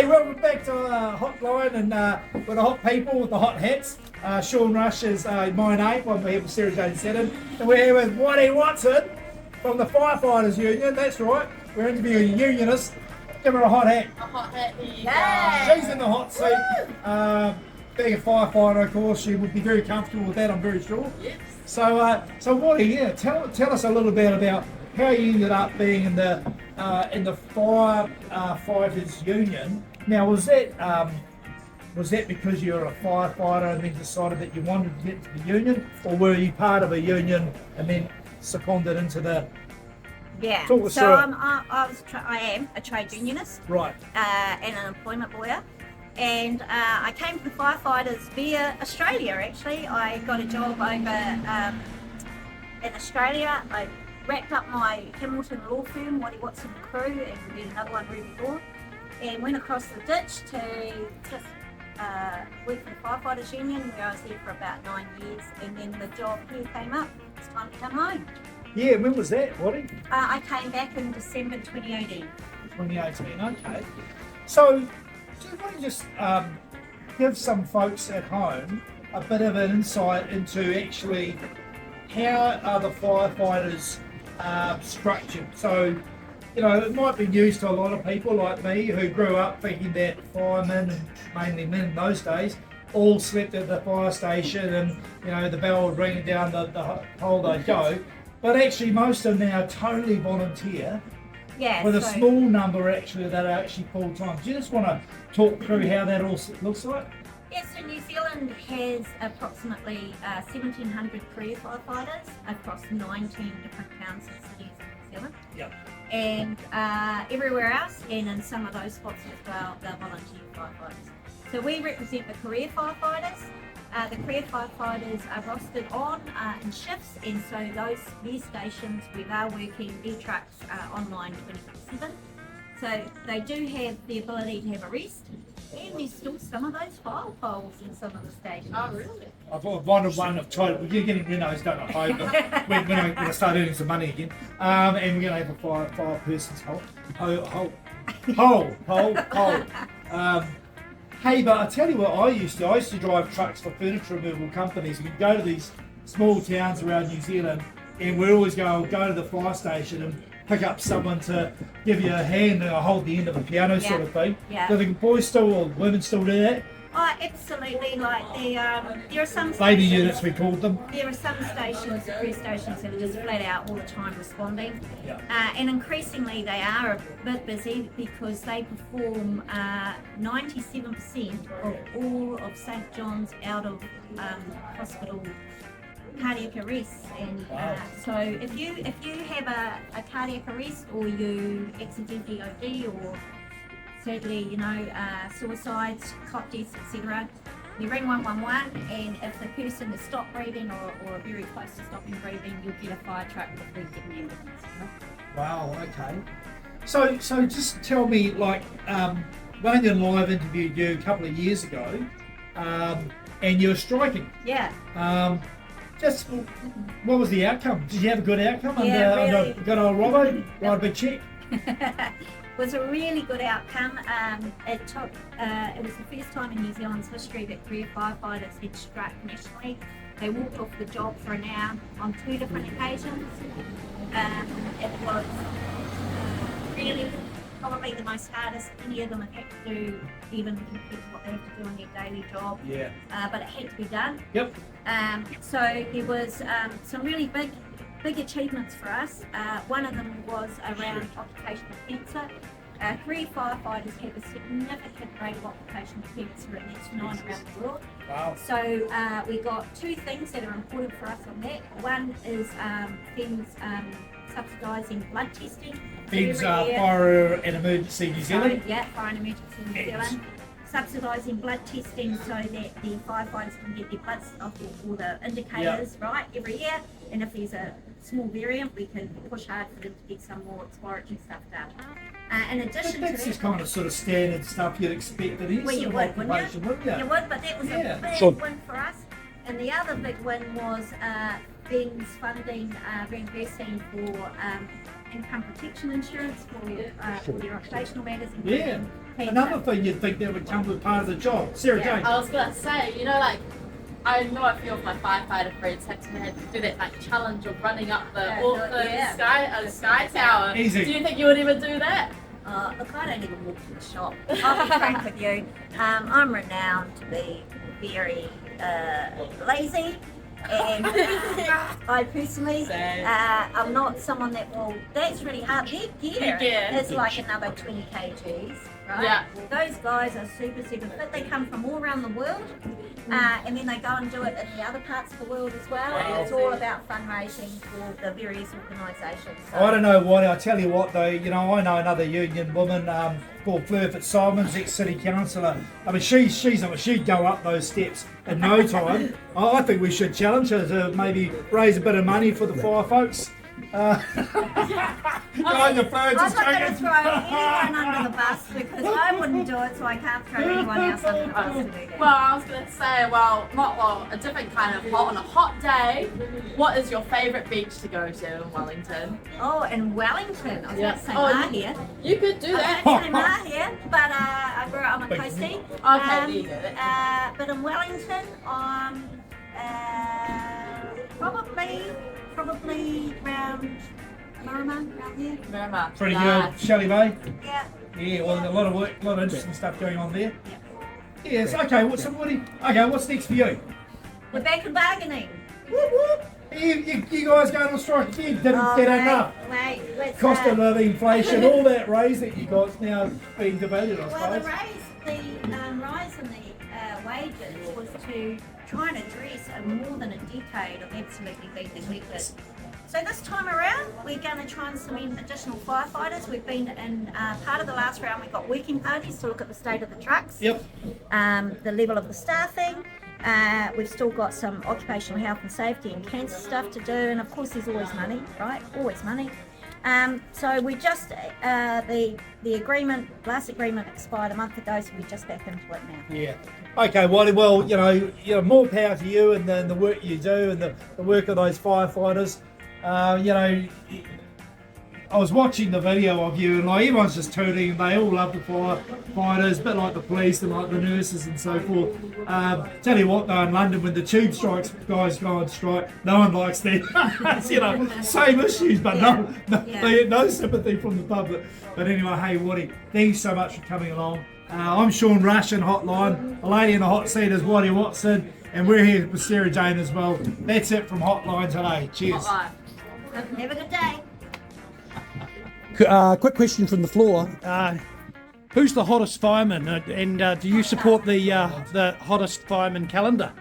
Hey, welcome back to Hotline and with the hot people with the hot hats. Sean Rush is my name. I'm here with Sarah Jane Seddon. And we're here with Wattie Watson from the Firefighters Union. That's right. We're interviewing unionists. Give her a hot hat. A hot hat, there you go. She's in the hot seat. Being a firefighter, of course, she would be very comfortable with that, I'm very sure. Yes. So Wattie, yeah, tell us a little bit about how you ended up being in the firefighters union. Now, was that because you were a firefighter and then decided that you wanted to get to the union, or were you part of a union and then seconded into the? Yeah. Talk us so through I am a trade unionist, right, and an employment lawyer. And I came to the firefighters via Australia. Actually, I got a job over in Australia. I wrapped up my Hamilton law firm, Wattie Watson and Crew, and did another one Ruby Law, and went across the ditch to just work for the Firefighters Union, where I was there for about 9 years, and then the job here came up. It's time to come home. Yeah, when was that, Wattie? I came back in December 2018. 2018, okay. So, why don't you just give some folks at home a bit of an insight into actually how are the firefighters structured? So, you know, it might be news to a lot of people like me who grew up thinking that firemen, and mainly men in those days, all slept at the fire station and, you know, the bell would ring down the hole they'd go. But actually most of them now totally volunteer, Yeah. with a small number actually that are actually full-time. Do you just want to talk through how that all looks like? Yes, so New Zealand has approximately 1,700 career firefighters across 19 different towns and cities in New Zealand. Yep. And everywhere else, and in some of those spots as well, they're volunteer firefighters. So we represent the career firefighters. The career firefighters are rostered on in shifts, and so these stations where they're working, their trucks are online 24/7. So they do have the ability to have a rest, and there's still some of those file poles in some of the stations. Oh, really? I've wanted one of tried. We're getting Renaults done at home, but when I start earning some money again, and we're going to have a five person's hole. Hey, but I tell you what, I used to drive trucks for furniture removal companies. We'd go to these small towns around New Zealand, and we'd always go to the fire station and pick up someone to give you a hand and hold the end of a piano sort of thing. Yeah. Do the boys still or women still do that? Oh, absolutely. Like there are some Lady stations, units, we called them. There are some stations, career stations, that are just flat out all the time responding. Yeah. And increasingly they are a bit busy because they perform 97% of all of St John's out of hospital cardiac arrests. And so if you have a cardiac arrest, or you accidentally OD, or sadly, you know, suicides, cot deaths, etc., you ring 111, and if the person is stopped breathing or very close to stopping breathing, you'll get a fire truck before you get an ambulance. Wow, okay. So just tell me, like, Wellington Live interviewed you a couple of years ago, and you were striking. Yeah. Just what was the outcome? Did you have a good outcome Yeah, under good old Robbo? Right, a big check. Was a really good outcome. It was the first time in New Zealand's history that career firefighters had struck nationally. They walked off the job for an hour on 2 different occasions. It was really probably the most hardest any of them have had to do, even compared to what they have to do in their daily job. Yeah. But it had to be done. Yep. So there was some really big achievements for us. One of them was around occupational cancer. Career firefighters have a significant rate of occupational cancer, and that's known around the world. Wow. So we got 2 things that are important for us on that. One is things subsidising blood testing. Things Fire and Emergency New Zealand. Yeah, Fire and Emergency New Zealand. Subsidising blood testing so that the firefighters can get their blood off all the indicators right every year, and if there's a small variant, we can push hard for them to get some more exploratory stuff done. In addition to that, that's just kind of sort of standard stuff you'd expect in any sort of occupation, wouldn't you? You would, but that was a big win for us. And the other big win was Ben's funding, reimbursing for income protection insurance for your occupational matters, including another thing you'd think that would come with part of the job. Sarah Jane. I was gonna say, you know, like I know a few of my firefighter friends had to do that like challenge of running up the Auckland sky tower. Easy. Do you think you would even do that? Look, I don't even walk to the shop. I'll be frank with you. I'm renowned to be very lazy, and I personally, I'm not someone that will. That's really hard. Their gear is like another 20 kgs. Right? Yeah. Those guys are super fit. They come from all around the world, and then they go and do it in the other parts of the world as well. And it's all about fundraising for the various organisations. So, I don't know what. I tell you what, though. You know, I know another union woman called Fleur Fitzsimons, ex-city councillor. I mean, she'd go up those steps in no time. I think we should challenge her to maybe raise a bit of money for the fire folks. I'm not going to throw anyone under the bus because I wouldn't do it, so I can't throw anyone else under the bus to do that. Well, I was going to say, a different kind of hot. On a hot day, what is your favourite beach to go to in Wellington? Oh, in Wellington. I was going to say Mahia. You could do that. I was going to say Mahia, but I grew up on the coastie. Okay, you do it. But in Wellington, probably around Miramar, around here. Miramar. Pretty good. Shelley Bay. Yeah. Yeah, well, a lot of work, a lot of interesting stuff going on there. Yes. Okay. What's next for you? We're back in bargaining. Whoop, whoop. You guys going on strike again? Didn't get enough. Mate, Cost of living, inflation, all that raise that you got now being debated, I suppose. Well, the rise in the wages was to try and address more than a decade of absolutely being neglected. So this time around, we're going to try and cement additional firefighters. We've been in part of the last round. We've got working parties to look at the state of the trucks, Yep. the level of the staffing. We've still got some occupational health and safety and cancer stuff to do, and of course there's always money, right? Always money. So we just the last agreement expired a month ago, so we're just back into it now. Yeah. Okay, Wattie. Well, you know, more power to you and the work you do and the work of those firefighters. You know, I was watching the video of you and like everyone's just tooting and they all love the firefighters, a bit like the police and like the nurses and so forth. Tell you what though, in London when the tube strikes, guys go on strike, no one likes them. You know, same issues, but they get no sympathy from the public. But anyway, hey Wattie, thanks so much for coming along. I'm Sean Rush in Hotline. A lady in the hot seat is Wattie Watson, and we're here with Sarah Jane as well. That's it from Hotline today. Cheers. Hotline. Have a good day. Quick question from the floor. Who's the hottest fireman, and do you support the hottest fireman calendar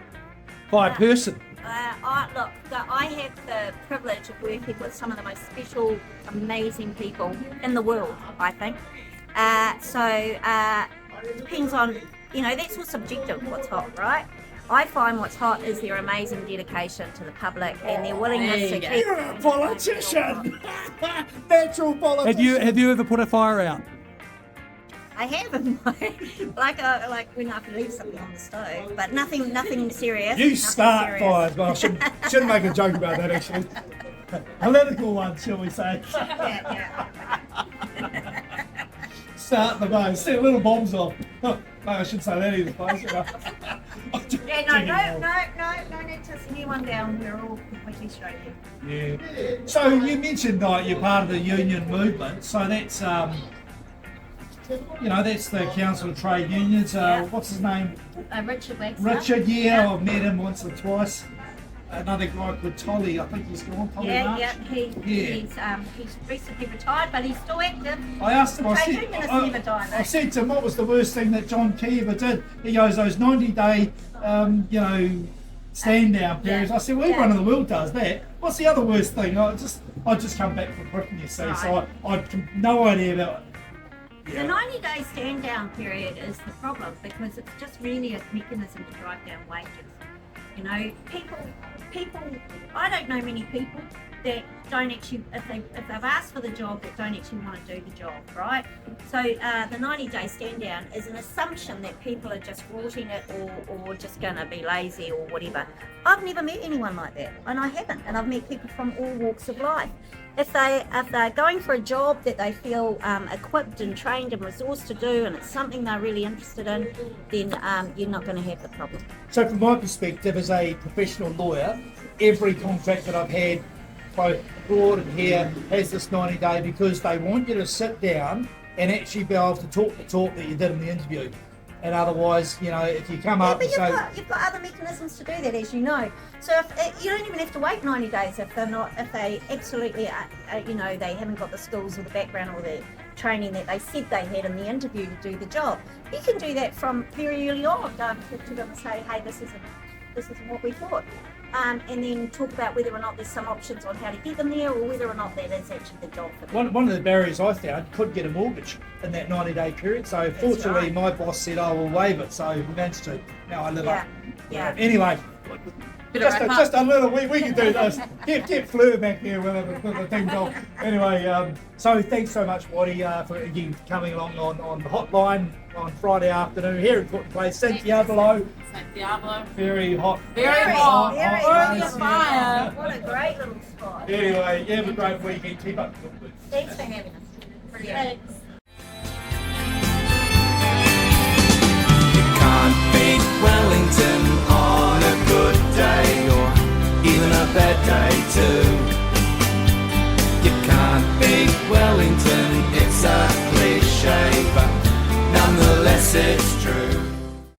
by person? I have the privilege of working with some of the most special, amazing people in the world, I think. It depends on, you know, that's all subjective, what's hot, right? I find what's hot is their amazing dedication to the public and their willingness to keep... You're a politician! Natural politician! Have you ever put a fire out? I have in my... like when I have to leave something on the stove, but nothing serious. You start fires, but I shouldn't make a joke about that actually. Political one, shall we say. Yeah. Start the boat, set little bombs off. No, I shouldn't say that either, please. No need to send anyone down. We're all completely straight here. Yeah. So you mentioned you're part of the union movement. So that's that's the Council of Trade Unions. What's his name? Richard Wagner. Richard. Yeah, I've met him once or twice. Another guy called Tolly, I think he's gone. He's recently retired, but he's still active. I asked him. I said to him, what was the worst thing that John Key ever did? He goes, those 90-day, stand down periods. I said, well, everyone in the world does that. What's the other worst thing? I just come back from Britain, you see, so I'd no idea about it. The 90-day stand down period is the problem because it's just really a mechanism to drive down wages. You know, people, I don't know many people that don't actually, if they've asked for the job, that don't actually want to do the job, right? So the 90-day stand down is an assumption that people are just rorting it or just going to be lazy or whatever. I've never met anyone like that, and I haven't, and I've met people from all walks of life. If they're going for a job that they feel equipped and trained and resourced to do, and it's something they're really interested in, then you're not going to have the problem. So from my perspective as a professional lawyer, every contract that I've had, both abroad and here, has this 90-day because they want you to sit down and actually be able to talk the talk that you did in the interview. And otherwise, you know, if you come up but and say... you've got other mechanisms to do that, as you know. So if you don't even have to wait 90 days if they absolutely, they haven't got the skills or the background or the training that they said they had in the interview to do the job. You can do that from very early on. Go to them and say, hey, this isn't what we thought. And then talk about whether or not there's some options on how to get them there, or whether or not that is actually the job for them. One of the barriers I found, couldn't get a mortgage in that 90-day period. So fortunately, right. my boss said, "I will waive it." So we managed to. Now I live up. Yeah. Anyway, just a little. We can do this. Get Fleur back here with the things on. Anyway, so thanks so much, Wattie, for again coming along on the hotline on Friday afternoon here in Port Place. St. Diablo. St. Diablo. Very hot. Very hot. Very Burning hot. fire. What a great little spot. Anyway, you have a great weekend. Keep up the good work. Thanks for having us. Brilliant. Thanks.